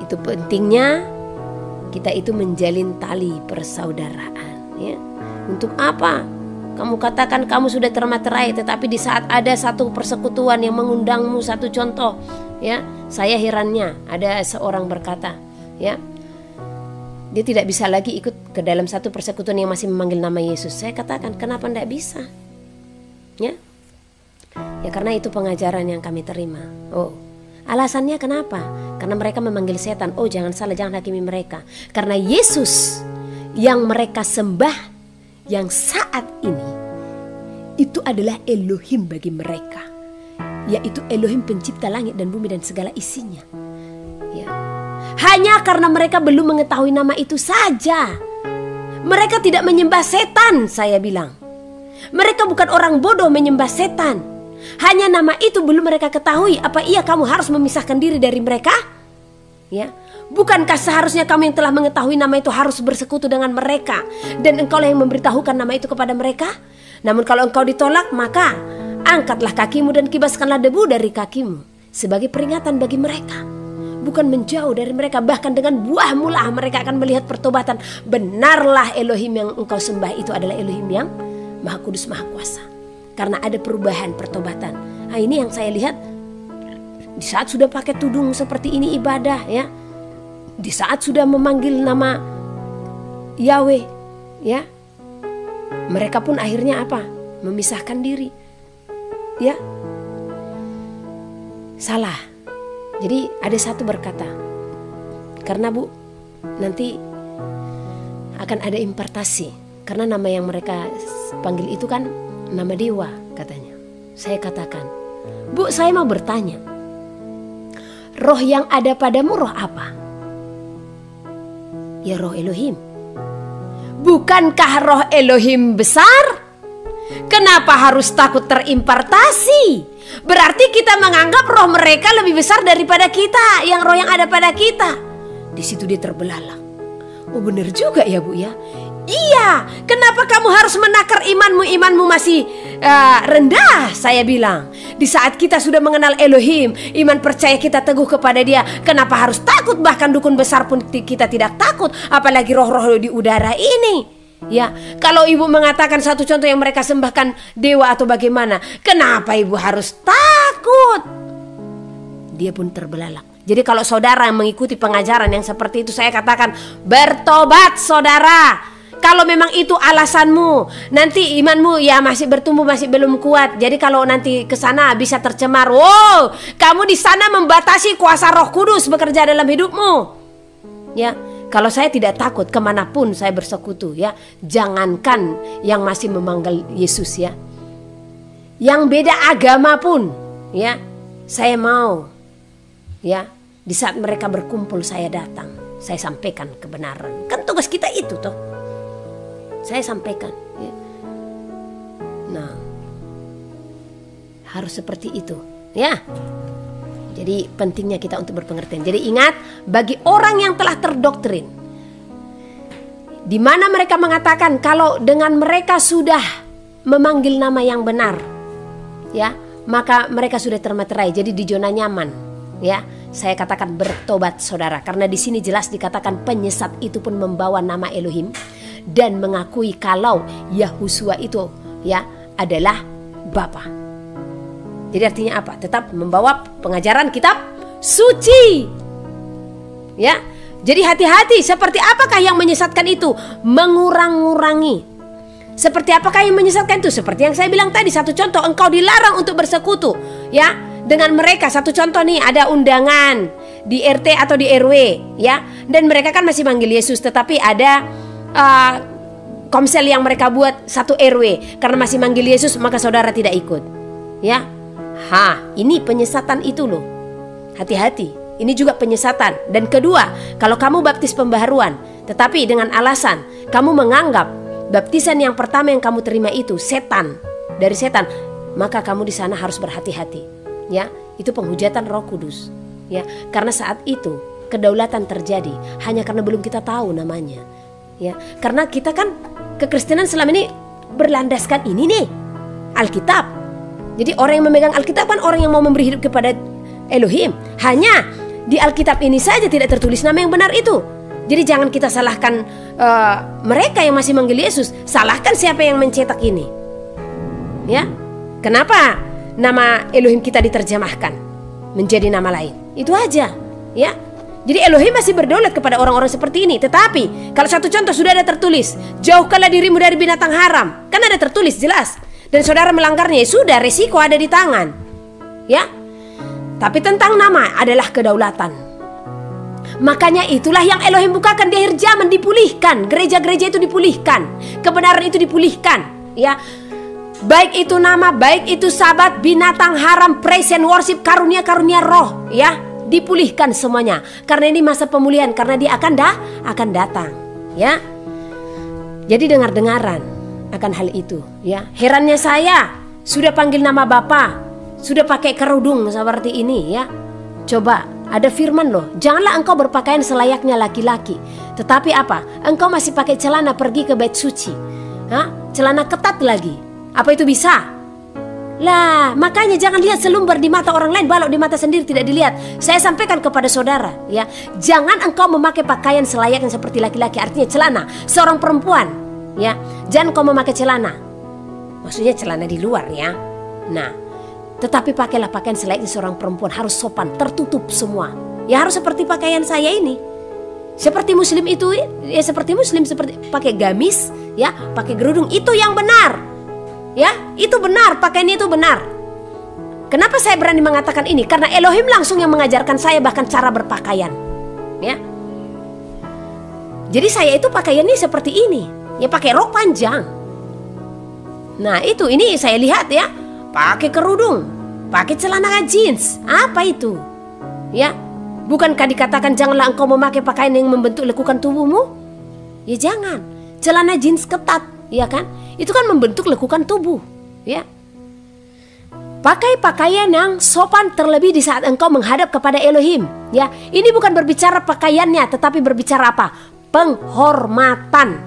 A: itu pentingnya kita itu menjalin tali persaudaraan, ya. Untuk apa? Kamu katakan kamu sudah termaterai, tetapi di saat ada satu persekutuan yang mengundangmu, satu contoh, ya. Saya herannya ada seorang berkata, ya, dia tidak bisa lagi ikut ke dalam satu persekutuan yang masih memanggil nama Yesus. Saya katakan, kenapa tidak bisa? Ya, ya karena itu pengajaran yang kami terima. Oh, alasannya kenapa? Karena mereka memanggil setan. Oh, jangan salah, jangan hakimi mereka. Karena Yesus yang mereka sembah yang saat ini itu adalah Elohim bagi mereka, yaitu Elohim pencipta langit dan bumi dan segala isinya, ya. Hanya karena mereka belum mengetahui nama itu saja. Mereka tidak menyembah setan, saya bilang. Mereka bukan orang bodoh menyembah setan. Hanya nama itu belum mereka ketahui. Apa iya kamu harus memisahkan diri dari mereka? Ya, bukankah seharusnya kamu yang telah mengetahui nama itu harus bersekutu dengan mereka, dan engkau lah yang memberitahukan nama itu kepada mereka? Namun kalau engkau ditolak, maka angkatlah kakimu dan kibaskanlah debu dari kakimu sebagai peringatan bagi mereka. Bukan menjauh dari mereka, bahkan dengan buahmu lah mereka akan melihat pertobatan. Benarlah Elohim yang engkau sembah itu adalah Elohim yang Maha Kudus, Maha Kuasa. Karena ada perubahan, pertobatan. Nah, ini yang saya lihat di saat sudah pakai tudung seperti ini ibadah, ya. Di saat sudah memanggil nama Yahweh, ya. Mereka pun akhirnya apa? Memisahkan diri. Ya. Salah. Jadi ada satu berkata, karena Bu, nanti akan ada impartasi. Karena nama yang mereka panggil itu kan nama dewa katanya. Saya katakan, Bu, saya mau bertanya, roh yang ada padamu roh apa? Ya roh Elohim. Bukankah roh Elohim besar? Kenapa harus takut terimpartasi? Berarti kita menganggap roh mereka lebih besar daripada kita, yang roh yang ada pada kita. Di situ dia terbelalak. Oh, benar juga ya Bu ya. Iya, kenapa kamu harus menakar imanmu? Imanmu masih rendah, saya bilang. Di saat kita sudah mengenal Elohim, iman percaya kita teguh kepada dia, kenapa harus takut? Bahkan dukun besar pun kita tidak takut, apalagi roh-roh di udara ini. Ya, kalau ibu mengatakan satu contoh yang mereka sembahkan dewa atau bagaimana, kenapa ibu harus takut? Dia pun terbelalak. Jadi kalau saudara mengikuti pengajaran yang seperti itu, saya katakan bertobat saudara. Kalau memang itu alasanmu, nanti imanmu ya masih bertumbuh, masih belum kuat. Jadi kalau nanti ke sana bisa tercemar. Wow, kamu di sana membatasi kuasa Roh Kudus bekerja dalam hidupmu. Ya, kalau saya tidak takut kemanapun saya bersekutu, ya, jangankan yang masih memanggil Yesus, ya, yang beda agama pun, ya, saya mau, ya, di saat mereka berkumpul saya datang, saya sampaikan kebenaran. Kan tugas kita itu toh. Saya sampaikan, ya. Nah, harus seperti itu, ya. Jadi pentingnya kita untuk berpengertian. Jadi ingat, bagi orang yang telah terdoktrin, di mana mereka mengatakan kalau dengan mereka sudah memanggil nama yang benar, ya, maka mereka sudah termeterai. Jadi di zona nyaman, ya. Saya katakan bertobat saudara, karena di sini jelas dikatakan penyesat itu pun membawa nama Elohim dan mengakui kalau Yahusua itu, ya, adalah Bapa. Jadi artinya apa? Tetap membawa pengajaran kitab suci. Ya. Jadi hati-hati, seperti apakah yang menyesatkan itu? Mengurang-ngurangi. Seperti apakah yang menyesatkan itu? Seperti yang saya bilang tadi, satu contoh, engkau dilarang untuk bersekutu, ya, dengan mereka. Satu contoh nih, ada undangan di RT atau di RW, ya. Dan mereka kan masih manggil Yesus, tetapi ada komsel yang mereka buat satu RW. Karena masih manggil Yesus, maka saudara tidak ikut. Ya. Ini penyesatan itu loh. Hati-hati, ini juga penyesatan. Dan kedua, kalau kamu baptis pembaharuan, tetapi dengan alasan kamu menganggap baptisan yang pertama yang kamu terima itu dari setan, maka kamu di sana harus berhati-hati. Ya, itu penghujatan Roh Kudus. Ya, karena saat itu kedaulatan terjadi hanya karena belum kita tahu namanya. Ya, karena kita kan kekristenan selama ini berlandaskan ini nih, Alkitab. Jadi orang yang memegang Alkitab kan orang yang mau memberi hidup kepada Elohim. Hanya di Alkitab ini saja tidak tertulis nama yang benar itu. Jadi jangan kita salahkan mereka yang masih manggil Yesus. Salahkan siapa yang mencetak ini. Ya, kenapa nama Elohim kita diterjemahkan menjadi nama lain? Itu aja. Ya, jadi Elohim masih berdaulat kepada orang-orang seperti ini. Tetapi kalau satu contoh sudah ada tertulis, jauhkanlah dirimu dari binatang haram. Kan ada tertulis jelas. Dan saudara melanggarnya, ya sudah, resiko ada di tangan. Ya. Tapi tentang nama adalah kedaulatan. Makanya itulah yang Elohim bukakan di akhir zaman, dipulihkan. Gereja-gereja itu dipulihkan. Kebenaran itu dipulihkan. Ya. Baik itu nama, baik itu sabat, binatang haram, praise and worship, karunia-karunia roh, ya, dipulihkan semuanya. Karena ini masa pemulihan, karena dia akan datang, ya. Jadi dengar-dengaran akan hal itu, ya. Herannya saya sudah panggil nama Bapa, sudah pakai kerudung seperti ini, ya. Coba, ada firman loh, janganlah engkau berpakaian selayaknya laki-laki, tetapi apa? Engkau masih pakai celana pergi ke bait suci, celana ketat lagi. Apa itu bisa? Lah, makanya jangan lihat selumbar di mata orang lain, balok di mata sendiri tidak dilihat. Saya sampaikan kepada saudara, ya, jangan engkau memakai pakaian selayaknya seperti laki-laki, artinya celana seorang perempuan. Ya, jangan kau memakai celana. Maksudnya celana di luar, ya. Nah, tetapi pakailah pakaian selayaknya seorang perempuan, harus sopan, tertutup semua. Ya harus seperti pakaian saya ini. Seperti muslim itu, ya seperti muslim, seperti pakai gamis, ya, pakai kerudung, itu yang benar. Ya, itu benar, pakaiannya itu benar. Kenapa saya berani mengatakan ini? Karena Elohim langsung yang mengajarkan saya bahkan cara berpakaian. Ya. Jadi saya itu pakaiannya seperti ini. Ya pakai rok panjang. Nah ini saya lihat, ya, pakai kerudung, pakai celana jeans. Apa itu? Ya, bukankah dikatakan janganlah engkau memakai pakaian yang membentuk lekukan tubuhmu? Ya jangan. Celana jeans ketat, ya kan? Itu kan membentuk lekukan tubuh, ya. Pakai pakaian yang sopan terlebih di saat engkau menghadap kepada Elohim, ya. Ini bukan berbicara pakaiannya, tetapi berbicara apa? Penghormatan.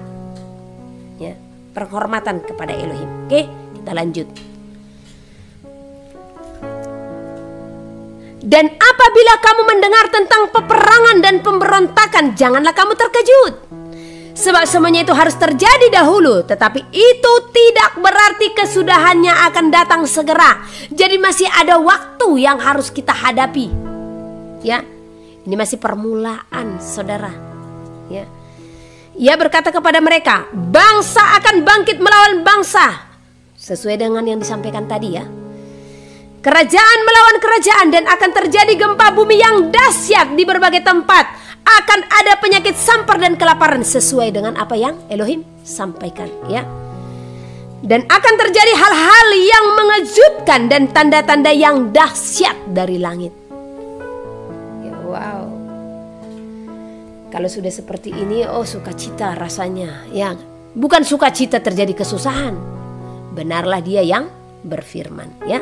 A: Penghormatan kepada Elohim. Oke, kita lanjut. Dan apabila kamu mendengar tentang peperangan dan pemberontakan, janganlah kamu terkejut. Sebab semuanya itu harus terjadi dahulu, tetapi itu tidak berarti kesudahannya akan datang segera. Jadi masih ada waktu yang harus kita hadapi. Ya. Ini masih permulaan, saudara. Ya. Ia berkata kepada mereka, bangsa akan bangkit melawan bangsa. Sesuai dengan yang disampaikan tadi ya. Kerajaan melawan kerajaan dan akan terjadi gempa bumi yang dahsyat di berbagai tempat. Akan ada penyakit sampar dan kelaparan sesuai dengan apa yang Elohim sampaikan ya. Dan akan terjadi hal-hal yang mengejutkan dan tanda-tanda yang dahsyat dari langit. Ya, wow. Kalau sudah seperti ini, oh sukacita rasanya ya. Bukan sukacita terjadi kesusahan. Benarlah dia yang berfirman ya.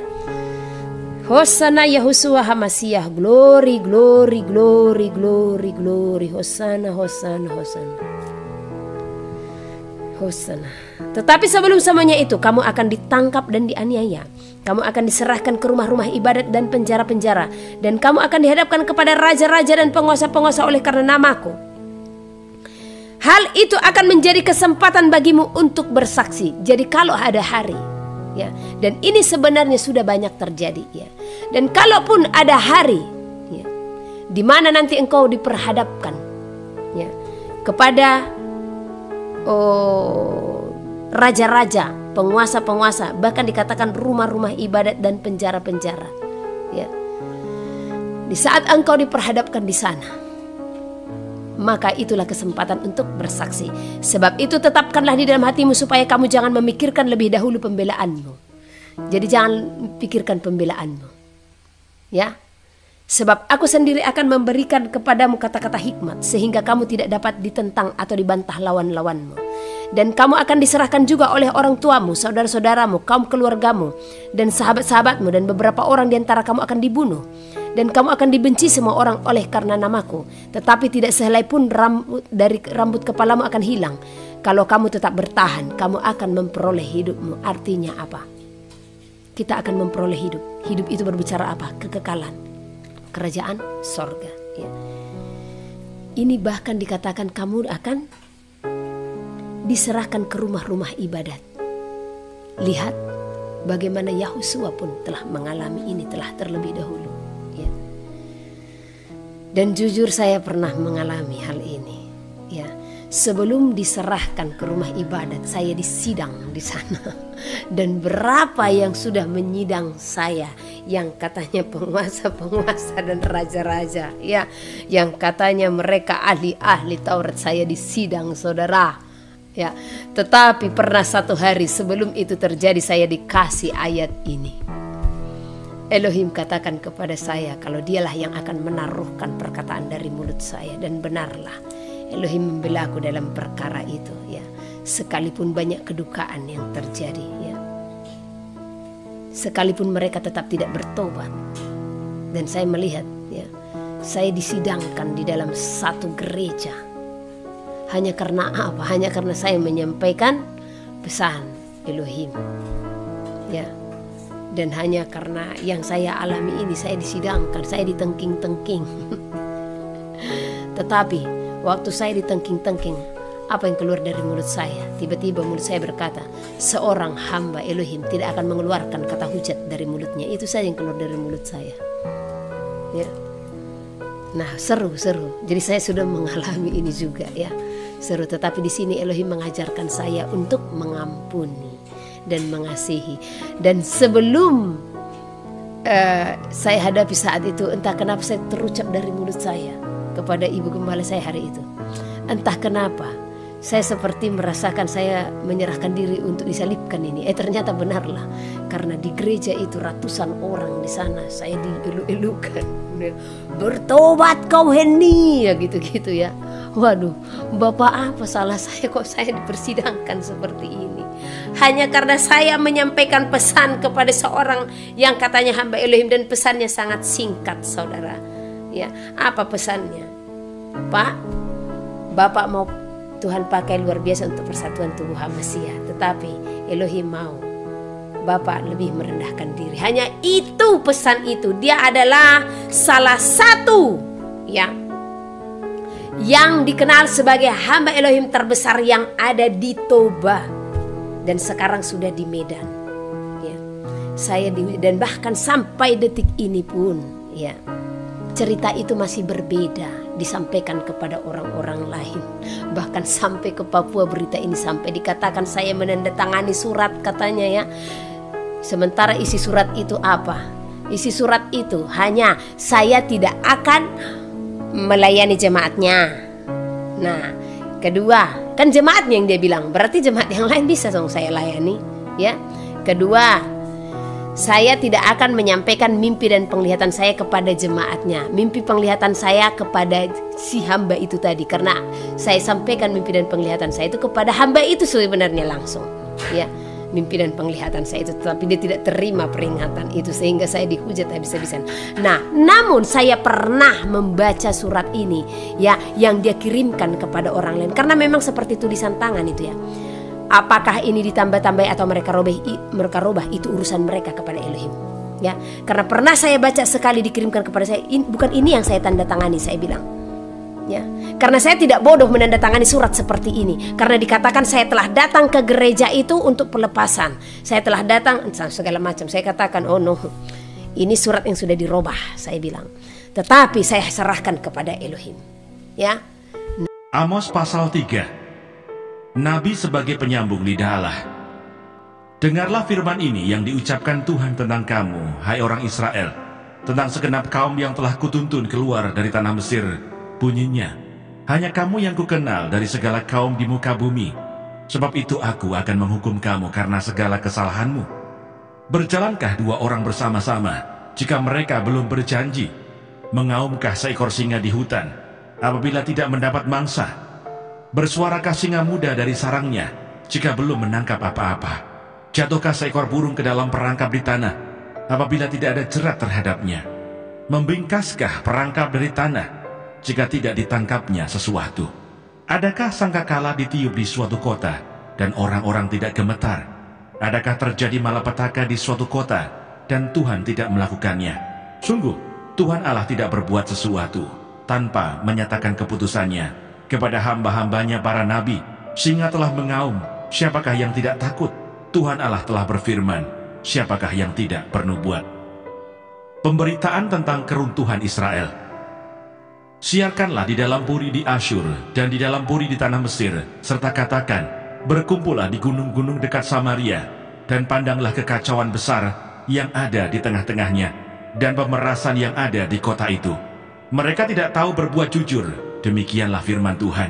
A: Hosana Yahushua Hamasiyah, glory, glory, glory, glory, glory, Hosana, Hosana, Hosana, Hosana. Tetapi sebelum semuanya itu, kamu akan ditangkap dan dianiaya. Kamu akan diserahkan ke rumah-rumah ibadat dan penjara-penjara. Dan kamu akan dihadapkan kepada raja-raja dan penguasa-penguasa oleh karena namaku. Hal itu akan menjadi kesempatan bagimu untuk bersaksi. Jadi kalau ada hari ya, dan ini sebenarnya sudah banyak terjadi ya. Dan kalaupun ada hari ya, di mana nanti engkau diperhadapkan ya, kepada raja-raja, penguasa-penguasa, bahkan dikatakan rumah-rumah ibadat dan penjara-penjara ya. Di saat engkau diperhadapkan di sana, maka itulah kesempatan untuk bersaksi. Sebab itu tetapkanlah di dalam hatimu supaya kamu jangan memikirkan lebih dahulu pembelaanmu. Jadi jangan pikirkan pembelaanmu ya. Sebab aku sendiri akan memberikan kepadamu kata-kata hikmat sehingga kamu tidak dapat ditentang atau dibantah lawan-lawanmu. Dan kamu akan diserahkan juga oleh orang tuamu, saudara-saudaramu, kaum keluargamu, dan sahabat-sahabatmu, dan beberapa orang di antara kamu akan dibunuh. Dan kamu akan dibenci semua orang oleh karena namaku. Tetapi tidak sehelai pun dari rambut kepalamu akan hilang. Kalau kamu tetap bertahan, kamu akan memperoleh hidupmu. Artinya apa? Kita akan memperoleh hidup. Hidup itu berbicara apa? Kekekalan, kerajaan sorga ya. Ini bahkan dikatakan kamu akan diserahkan ke rumah-rumah ibadat. Lihat bagaimana Yahushua pun telah mengalami ini, telah terlebih dahulu ya. Dan jujur saya pernah mengalami hal ini ya. Sebelum diserahkan ke rumah ibadat, saya disidang di sana. Dan berapa yang sudah menyidang saya, yang katanya penguasa-penguasa dan raja-raja ya, yang katanya mereka ahli-ahli Taurat, saya disidang saudara ya. Tetapi pernah satu hari sebelum itu terjadi, saya dikasih ayat ini. Elohim katakan kepada saya kalau dialah yang akan menaruhkan perkataan dari mulut saya. Dan benarlah Elohim membela aku dalam perkara itu ya. Sekalipun banyak kedukaan yang terjadi ya, sekalipun mereka tetap tidak bertobat. Dan saya melihat ya, saya disidangkan di dalam satu gereja. Hanya karena apa? Hanya karena saya menyampaikan pesan Elohim ya. Dan hanya karena yang saya alami ini, saya disidangkan, saya ditengking-tengking. Tetapi waktu saya ditengking-tengking, apa yang keluar dari mulut saya? Tiba-tiba mulut saya berkata, seorang hamba Elohim tidak akan mengeluarkan kata hujat dari mulutnya. Itu saja yang keluar dari mulut saya ya. Nah seru. Jadi saya sudah mengalami ini juga ya. Seru. Tetapi di sini Elohim mengajarkan saya untuk mengampuni dan mengasihi. Dan sebelum saya hadapi saat itu, entah kenapa saya terucap dari mulut saya kepada ibu gembala saya hari itu. Entah kenapa saya seperti merasakan saya menyerahkan diri untuk disalibkan ini. Ternyata benarlah, karena di gereja itu ratusan orang di sana, saya dielu-elukan. Bertobat kau Henny ya, gitu-gitu ya. Waduh, Bapak apa salah saya kok saya dipersidangkan seperti ini? Hanya karena saya menyampaikan pesan kepada seorang yang katanya hamba Elohim, dan pesannya sangat singkat saudara ya. Apa pesannya? Pak, Bapak mau Tuhan pakai luar biasa untuk persatuan tubuh Hamasiyah, tetapi Elohim mau Bapak lebih merendahkan diri. Hanya itu pesan itu. Dia adalah salah satu yang dikenal sebagai hamba Elohim terbesar yang ada di Toba, dan sekarang sudah di Medan ya. Dan bahkan sampai detik ini pun ya, cerita itu masih berbeda disampaikan kepada orang-orang lain. Bahkan sampai ke Papua berita ini sampai dikatakan saya menandatangani surat katanya ya. Sementara isi surat itu apa? Isi surat itu hanya saya tidak akan melayani jemaatnya. Nah, kedua, kan jemaatnya yang dia bilang, berarti jemaat yang lain bisa dong saya layani, ya. Kedua, saya tidak akan menyampaikan mimpi dan penglihatan saya kepada jemaatnya. Mimpi penglihatan saya kepada si hamba itu tadi, karena saya sampaikan mimpi dan penglihatan saya itu kepada hamba itu sebenarnya langsung, ya. Mimpi dan penglihatan saya itu, tetapi dia tidak terima peringatan itu sehingga saya dihujat habis-habisan. Nah, namun saya pernah membaca surat ini ya, yang dia kirimkan kepada orang lain, karena memang seperti tulisan tangan itu ya. Apakah ini ditambah-tambah atau mereka rubah itu urusan mereka kepada Elohim ya. Karena pernah saya baca sekali dikirimkan kepada saya, bukan ini yang saya tanda tangani, saya bilang ya, karena saya tidak bodoh menandatangani surat seperti ini. Karena dikatakan saya telah datang ke gereja itu untuk pelepasan, saya telah datang segala macam. Saya katakan oh no, ini surat yang sudah dirubah, saya bilang. Tetapi saya serahkan kepada Elohim ya.
B: Amos pasal 3. Nabi sebagai penyambung lidah Allah. Dengarlah firman ini yang diucapkan Tuhan tentang kamu, hai orang Israel, tentang segenap kaum yang telah kutuntun keluar dari tanah Mesir. Bunyinya, hanya kamu yang kukenal dari segala kaum di muka bumi. Sebab itu aku akan menghukum kamu karena segala kesalahanmu. Berjalankah dua orang bersama-sama jika mereka belum berjanji? Mengaumkah seekor singa di hutan apabila tidak mendapat mangsa? Bersuarakah singa muda dari sarangnya jika belum menangkap apa-apa? Jatuhkah seekor burung ke dalam perangkap di tanah apabila tidak ada jerat terhadapnya? Membingkaskah perangkap dari tanah jika tidak ditangkapnya sesuatu? Adakah sangkakala ditiup di suatu kota dan orang-orang tidak gemetar? Adakah terjadi malapetaka di suatu kota dan Tuhan tidak melakukannya? Sungguh, Tuhan Allah tidak berbuat sesuatu tanpa menyatakan keputusannya kepada hamba-hambanya para nabi. Singa telah mengaum, siapakah yang tidak takut? Tuhan Allah telah berfirman, siapakah yang tidak bernubuat? Pemberitaan tentang keruntuhan Israel. Siarkanlah di dalam puri di Asyur dan di dalam puri di tanah Mesir, serta katakan, berkumpullah di gunung-gunung dekat Samaria, dan pandanglah kekacauan besar yang ada di tengah-tengahnya, dan pemerasan yang ada di kota itu. Mereka tidak tahu berbuat jujur, demikianlah firman Tuhan.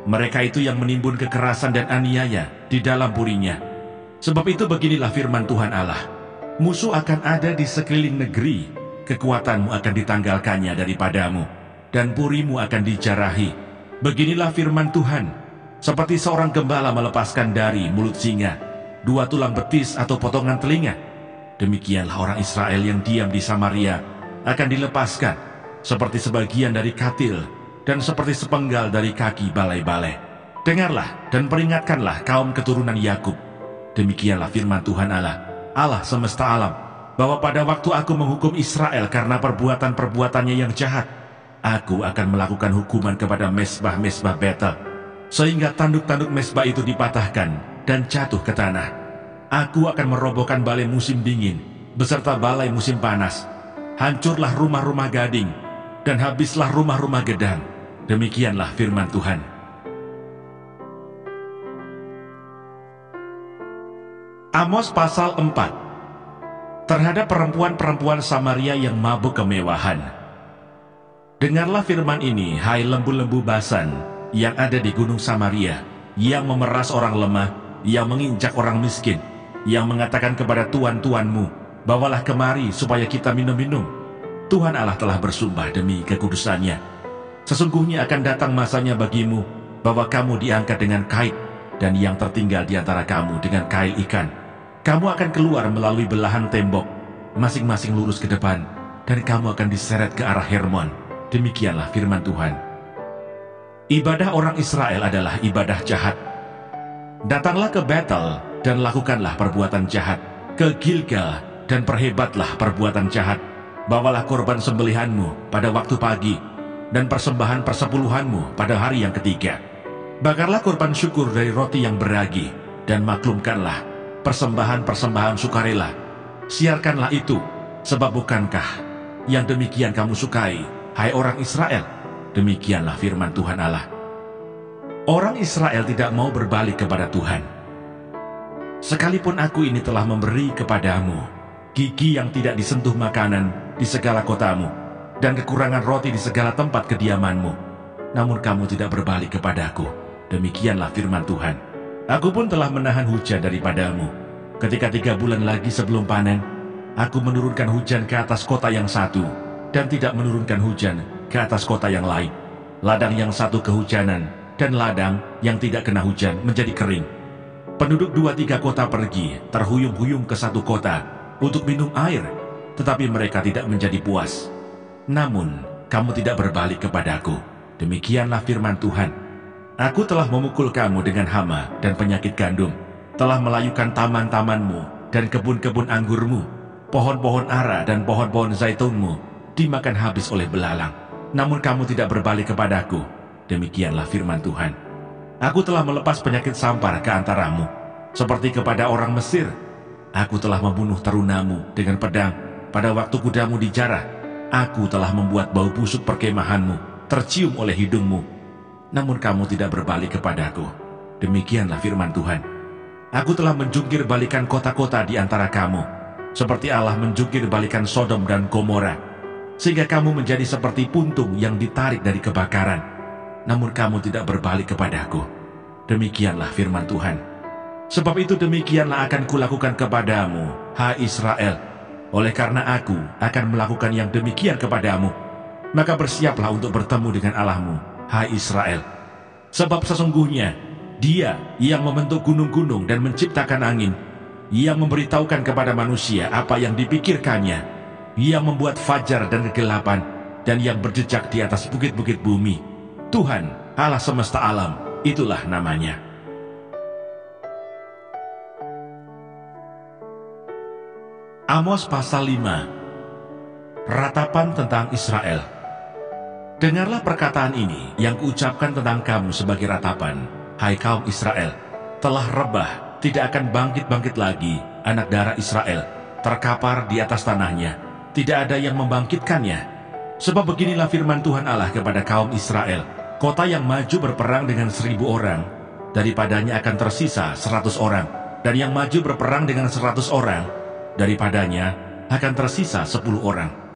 B: Mereka itu yang menimbun kekerasan dan aniaya di dalam purinya. Sebab itu beginilah firman Tuhan Allah, musuh akan ada di sekeliling negeri, kekuatanmu akan ditanggalkannya daripadamu, dan purimu akan dijarahi. Beginilah firman Tuhan, seperti seorang gembala melepaskan dari mulut singa 2 tulang betis atau potongan telinga, demikianlah orang Israel yang diam di Samaria akan dilepaskan, seperti sebagian dari katil dan seperti sepenggal dari kaki balai-balai. Dengarlah dan peringatkanlah kaum keturunan Yakub, demikianlah firman Tuhan Allah, Allah semesta alam, bahwa pada waktu aku menghukum Israel karena perbuatan-perbuatannya yang jahat, aku akan melakukan hukuman kepada mesbah-mesbah Betel, sehingga tanduk-tanduk mesbah itu dipatahkan dan jatuh ke tanah. Aku akan merobohkan balai musim dingin beserta balai musim panas. Hancurlah rumah-rumah gading dan habislah rumah-rumah gedang. Demikianlah firman Tuhan. Amos pasal 4. Terhadap perempuan-perempuan Samaria yang mabuk kemewahan. Dengarlah firman ini, hai lembu-lembu Basan yang ada di gunung Samaria, yang memeras orang lemah, yang menginjak orang miskin, yang mengatakan kepada tuan-tuanmu, bawalah kemari supaya kita minum-minum. Tuhan Allah telah bersumpah demi kekudusannya, sesungguhnya akan datang masanya bagimu, bahwa kamu diangkat dengan kait, dan yang tertinggal di antara kamu dengan kail ikan. Kamu akan keluar melalui belahan tembok, masing-masing lurus ke depan, dan kamu akan diseret ke arah Hermon. Demikianlah firman Tuhan. Ibadah orang Israel adalah ibadah jahat. Datanglah ke Betel dan lakukanlah perbuatan jahat, ke Gilgal dan perhebatlah perbuatan jahat. Bawalah korban sembelihanmu pada waktu pagi, dan persembahan persepuluhanmu pada hari yang ketiga. Bakarlah korban syukur dari roti yang beragi, dan maklumkanlah persembahan-persembahan sukarela. Siarkanlah itu, sebab bukankah yang demikian kamu sukai, hai orang Israel? Demikianlah firman Tuhan Allah. Orang Israel tidak mau berbalik kepada Tuhan. Sekalipun aku ini telah memberi kepadamu gigi yang tidak disentuh makanan di segala kotamu, dan kekurangan roti di segala tempat kediamanmu, namun kamu tidak berbalik kepadaku. Demikianlah firman Tuhan. Aku pun telah menahan hujan daripadamu. Ketika 3 bulan lagi sebelum panen, aku menurunkan hujan ke atas kota yang satu, dan tidak menurunkan hujan ke atas kota yang lain. Ladang yang satu kehujanan, dan ladang yang tidak kena hujan menjadi kering. Penduduk 2-3 kota pergi, terhuyung-huyung ke satu kota untuk minum air, tetapi mereka tidak menjadi puas. Namun, kamu tidak berbalik kepadaku. Demikianlah firman Tuhan. Aku telah memukul kamu dengan hama dan penyakit gandum, telah melayukan taman-tamanmu dan kebun-kebun anggurmu, pohon-pohon ara dan pohon-pohon zaitunmu dimakan habis oleh belalang. Namun kamu tidak berbalik kepadaku. Demikianlah firman Tuhan. Aku telah melepas penyakit sampar ke antaramu, seperti kepada orang Mesir. Aku telah membunuh terunamu dengan pedang pada waktu kudamu dijarah. Aku telah membuat bau busuk perkemahanmu tercium oleh hidungmu. Namun kamu tidak berbalik kepadaku. Demikianlah firman Tuhan. Aku telah menjungkir balikan kota-kota di antara kamu, seperti Allah menjungkir balikan Sodom dan Gomora, sehingga kamu menjadi seperti puntung yang ditarik dari kebakaran. Namun kamu tidak berbalik kepadaku. Demikianlah firman Tuhan. Sebab itu demikianlah akan kulakukan kepadamu, hai Israel. Oleh karena aku akan melakukan yang demikian kepadamu, maka bersiaplah untuk bertemu dengan Allahmu, hai Israel. Sebab sesungguhnya Dia yang membentuk gunung-gunung dan menciptakan angin, yang memberitahukan kepada manusia apa yang dipikirkannya, yang membuat fajar dan kegelapan, dan yang berjejak di atas bukit-bukit bumi. Tuhan, Allah semesta alam, itulah namanya. Amos pasal 5. Ratapan tentang Israel. Dengarlah perkataan ini yang kuucapkan tentang kamu sebagai ratapan, hai kaum Israel. Telah rebah, tidak akan bangkit-bangkit lagi anak darah Israel, terkapar di atas tanahnya, tidak ada yang membangkitkannya. Sebab beginilah firman Tuhan Allah kepada kaum Israel. Kota yang maju berperang dengan 1000 orang, daripadanya akan tersisa 100 orang. Dan yang maju berperang dengan 100 orang, daripadanya akan tersisa 10 orang.